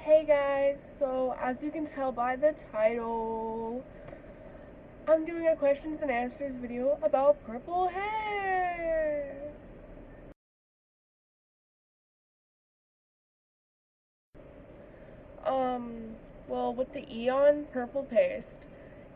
Hey guys, so as you can tell by the title, I'm doing a questions and answers video about purple hair. Well, with the Eon purple paste,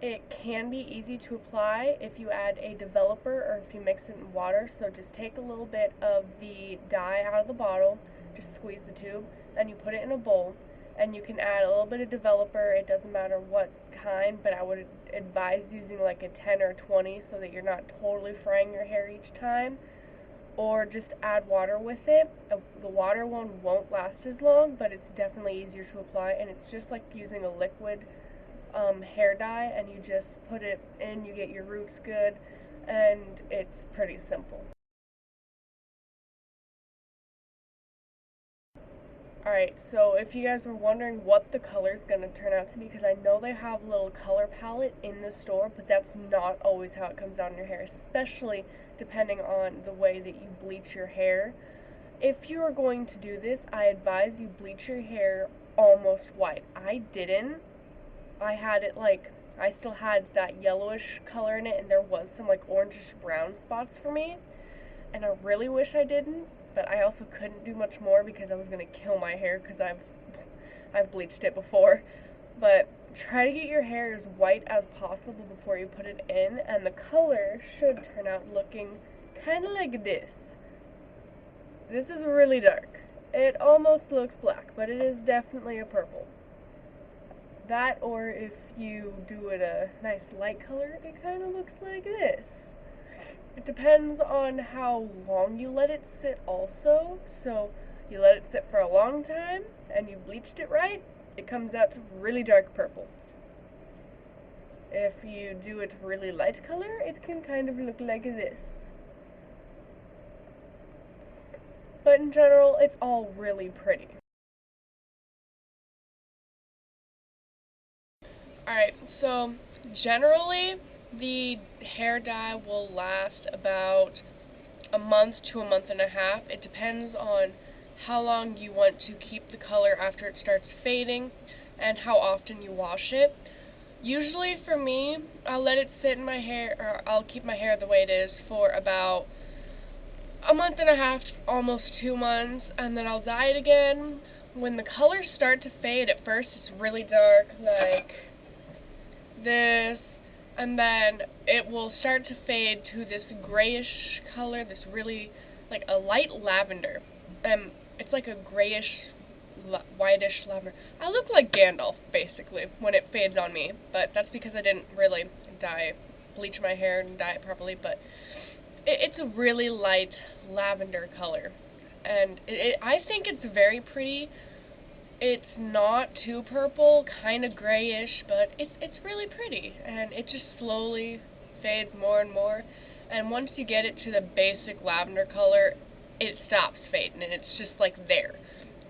it can be easy to apply if you add a developer or if you mix it in water. So just take a little bit of the dye out of the bottle, just squeeze the tube, then you put it in a bowl, and you can add a little bit of developer. It doesn't matter what kind, but I would advise using like a 10 or 20 so that you're not totally frying your hair each time. Or just add water with it. The water one won't last as long, but it's definitely easier to apply, and it's just like using a liquid hair dye, and you just put it in, you get your roots good, and it's pretty simple. Alright, so if you guys were wondering what the color is going to turn out to be, because I know they have a little color palette in the store, but that's not always how it comes out in your hair, especially depending on the way that you bleach your hair. If you are going to do this, I advise you bleach your hair almost white. I didn't. I had it like, I still had that yellowish color in it, and there was some like orangish brown spots for me, and I really wish I didn't, but I also couldn't do much more because I was going to kill my hair because I've bleached it before. But try to get your hair as white as possible before you put it in, and the color should turn out looking kind of like this. This is really dark. It almost looks black, but it is definitely a purple. That, or if you do it a nice light color, it kind of looks like this. It depends on how long you let it sit also. So you let it sit for a long time and you bleached it right, it comes out to really dark purple. If you do it really light color, it can kind of look like this. But in general, it's all really pretty. Alright, so generally the hair dye will last about a month to a month and a half. It depends on how long you want to keep the color after it starts fading and how often you wash it. Usually for me, I'll let it sit in my hair, or I'll keep my hair the way it is for about a month and a half, almost 2 months, and then I'll dye it again. When the colors start to fade, at first it's really dark, like this, and then it will start to fade to this grayish color, this really, like a light lavender. It's like a grayish, whitish lavender. I look like Gandalf, basically, when it fades on me, but that's because I didn't really bleach my hair and dye it properly, but it's a really light lavender color, and I think it's very pretty. It's not too purple, kind of grayish, but it's really pretty, and it just slowly fades more and more, and once you get it to the basic lavender color, it stops fading, and it's just like there.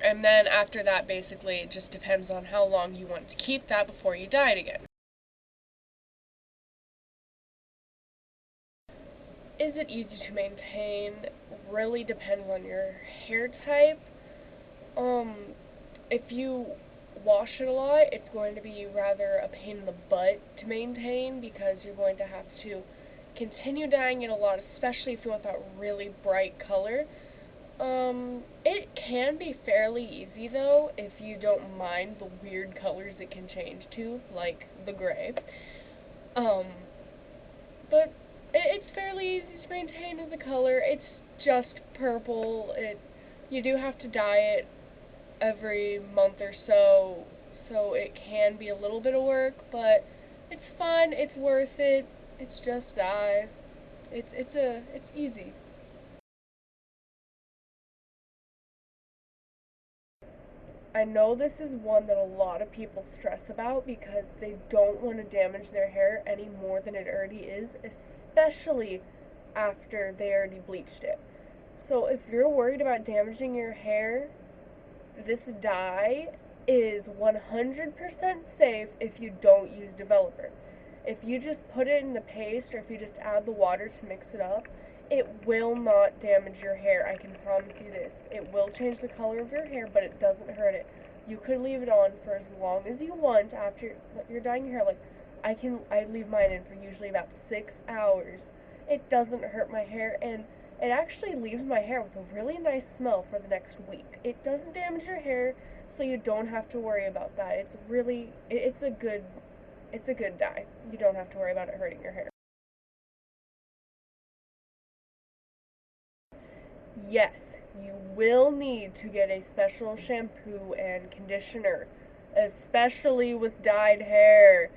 And then after that, basically, it just depends on how long you want to keep that before you dye it again. Is it easy to maintain? Really depends on your hair type. If you wash it a lot, it's going to be rather a pain in the butt to maintain because you're going to have to continue dyeing it a lot, especially if you want that really bright color. It can be fairly easy though if you don't mind the weird colors it can change to, like the gray. Um, but it's fairly easy to maintain as a color. It's just purple. You do have to dye it every month or so, so it can be a little bit of work, but it's fun, it's worth it, it's just dye. It's easy. I know this is one that a lot of people stress about because they don't want to damage their hair any more than it already is, especially after they already bleached it. So if you're worried about damaging your hair, this dye is 100% safe if you don't use developer. If you just put it in the paste or if you just add the water to mix it up, it will not damage your hair. I can promise you this. It will change the color of your hair, but it doesn't hurt it. You could leave it on for as long as you want after you're dyeing your hair. Like, I leave mine in for usually about 6 hours. It doesn't hurt my hair, and it actually leaves my hair with a really nice smell for the next week. It doesn't damage your hair, so you don't have to worry about that. It's a good dye. You don't have to worry about it hurting your hair. Yes, you will need to get a special shampoo and conditioner, especially with dyed hair.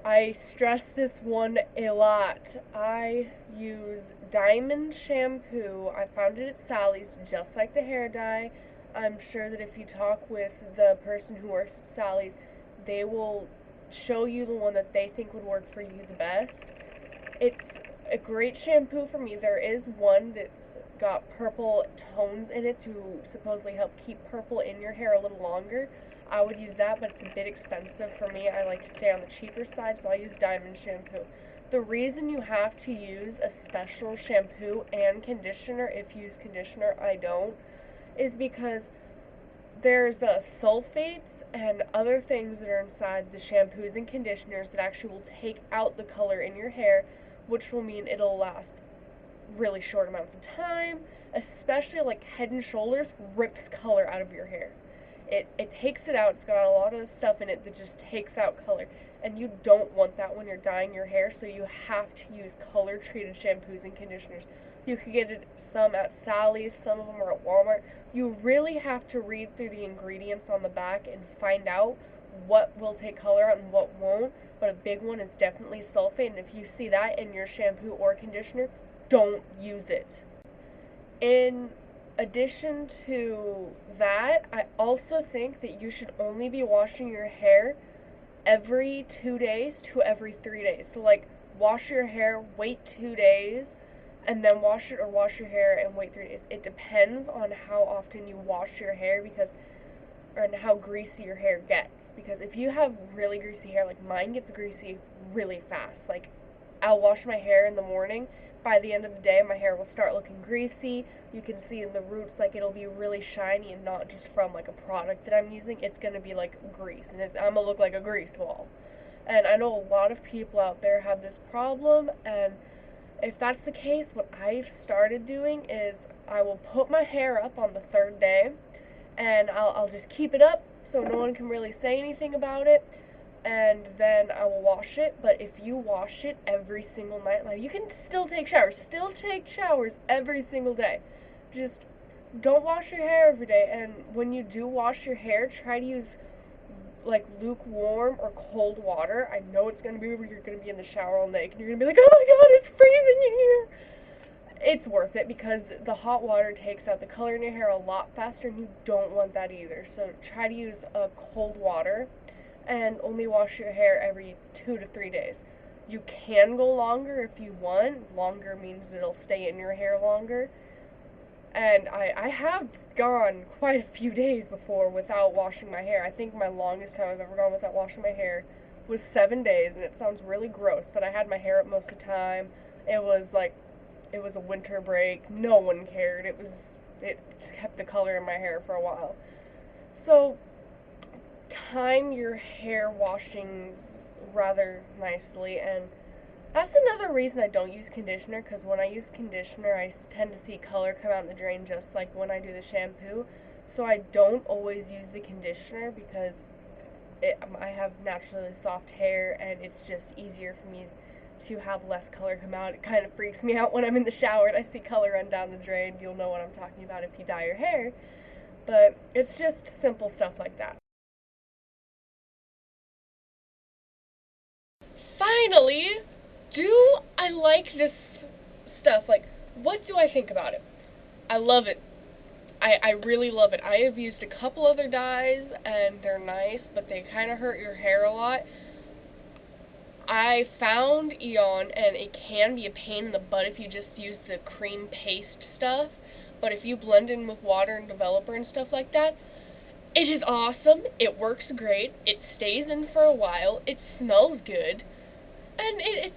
I stress this one a lot. I use Diamond shampoo. I found it at Sally's, just like the hair dye. I'm sure that if you talk with the person who works at Sally's, they will show you the one that they think would work for you the best. It's a great shampoo for me. There is one that's got purple tones in it to supposedly help keep purple in your hair a little longer. I would use that, but it's a bit expensive for me. I like to stay on the cheaper side, so I use Diamond shampoo. The reason you have to use a special shampoo and conditioner, if you use conditioner, I don't, is because there's sulfates and other things that are inside the shampoos and conditioners that actually will take out the color in your hair, which will mean it'll last really short amounts of time, especially like Head and Shoulders rips color out of your hair. It takes it out. It's got a lot of stuff in it that just takes out color, and you don't want that when you're dyeing your hair, so you have to use color treated shampoos and conditioners. You can get some at Sally's, some of them are at Walmart. You really have to read through the ingredients on the back and find out what will take color out and what won't, but a big one is definitely sulfate, and if you see that in your shampoo or conditioner, don't use it. In addition to that, I also think that you should only be washing your hair every 2 days to every 3 days. So, like, wash your hair, wait 2 days, and then wash it, or wash your hair and wait 3 days. It depends on how often you wash your hair and how greasy your hair gets. Because if you have really greasy hair, like mine gets greasy really fast. Like, I'll wash my hair in the morning. By the end of the day, my hair will start looking greasy. You can see in the roots, like, it'll be really shiny and not just from, like, a product that I'm using. It's going to be, like, grease, and I'm going to look like a grease wall. And I know a lot of people out there have this problem, and if that's the case, what I've started doing is I will put my hair up on the 3rd day, and I'll just keep it up so no one can really say anything about it, and then I will wash it. But if you wash it every single night, like, you can still take showers every single day. Just don't wash your hair every day, and when you do wash your hair, try to use like lukewarm or cold water. I know it's gonna be where you're gonna be in the shower all night and you're gonna be like, oh my god, it's freezing in here. It's worth it because the hot water takes out the color in your hair a lot faster, and you don't want that either. So try to use cold water and only wash your hair every 2 to 3 days. You can go longer if you want. Longer means it'll stay in your hair longer. And I have gone quite a few days before without washing my hair. I think my longest time I've ever gone without washing my hair was 7 days, and it sounds really gross, but I had my hair up most of the time. It was a winter break. No one cared. It kept the color in my hair for a while. So time your hair washing rather nicely, and that's another reason I don't use conditioner, because when I use conditioner, I tend to see color come out in the drain just like when I do the shampoo. So I don't always use the conditioner because I have naturally soft hair, and it's just easier for me to have less color come out. It kind of freaks me out when I'm in the shower and I see color run down the drain. You'll know what I'm talking about if you dye your hair. But it's just simple stuff like that. Finally, do I like this stuff? Like, what do I think about it? I love it. I really love it. I have used a couple other dyes, and they're nice, but they kind of hurt your hair a lot. I found Eon, and it can be a pain in the butt if you just use the cream paste stuff, but if you blend in with water and developer and stuff like that, it is awesome. It works great. It stays in for a while. It smells good. And it's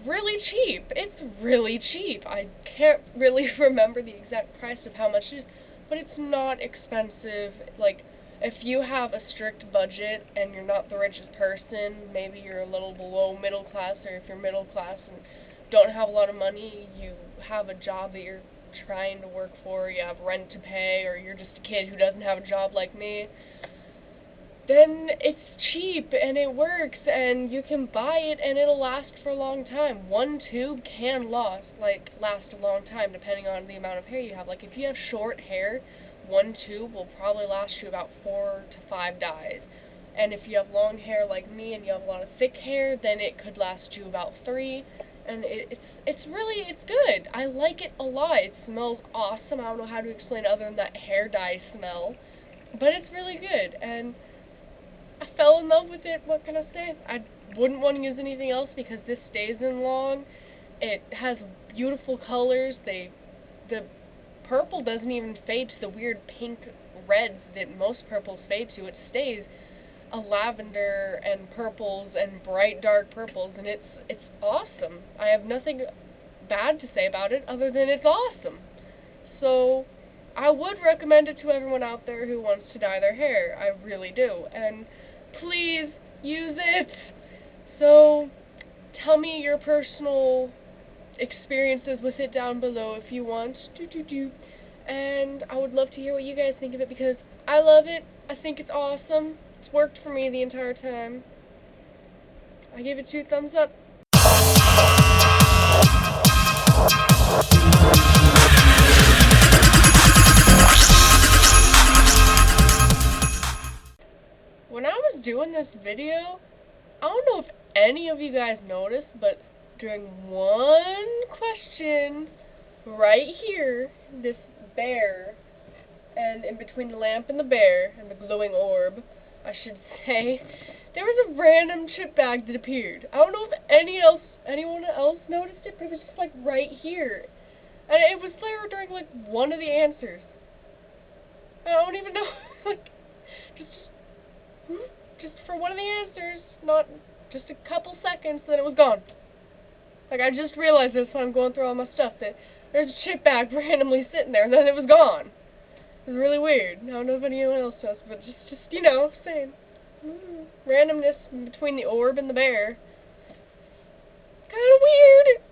really cheap. It's really cheap. I can't really remember the exact price of how much it is, but it's not expensive. Like, if you have a strict budget and you're not the richest person, maybe you're a little below middle class, or if you're middle class and don't have a lot of money, you have a job that you're trying to work for, you have rent to pay, or you're just a kid who doesn't have a job like me, then it's cheap and it works and you can buy it and it'll last for a long time. One tube can last a long time depending on the amount of hair you have. Like if you have short hair, one tube will probably last you about 4 to 5 dyes. And if you have long hair like me and you have a lot of thick hair, then it could last you about 3. And it's good. I like it a lot. It smells awesome. I don't know how to explain it other than that hair dye smell. But it's really good, and I fell in love with it. What can I say? I wouldn't want to use anything else because this stays in long. It has beautiful colors. The purple doesn't even fade to the weird pink reds that most purples fade to. It stays a lavender and purples and bright dark purples, and it's awesome. I have nothing bad to say about it other than it's awesome. So I would recommend it to everyone out there who wants to dye their hair. I really do. And please use it. So tell me your personal experiences with it down below if you want. And I would love to hear what you guys think of it because I love it. I think it's awesome. It's worked for me the entire time. I give it 2 thumbs up. When I was doing this video, I don't know if any of you guys noticed, but during one question, right here, this bear, and in between the lamp and the bear, and the glowing orb, I should say, there was a random chip bag that appeared. I don't know if anyone else noticed it, but it was just like right here. And it was there during like one of the answers. I don't even know, like, just for one of the answers, not just a couple seconds, then it was gone. Like, I just realized this when I'm going through all my stuff, that there's a chip bag randomly sitting there, and then it was gone. It was really weird. I don't know if anyone else does, but just you know, saying. Randomness between the orb and the bear. Kinda weird.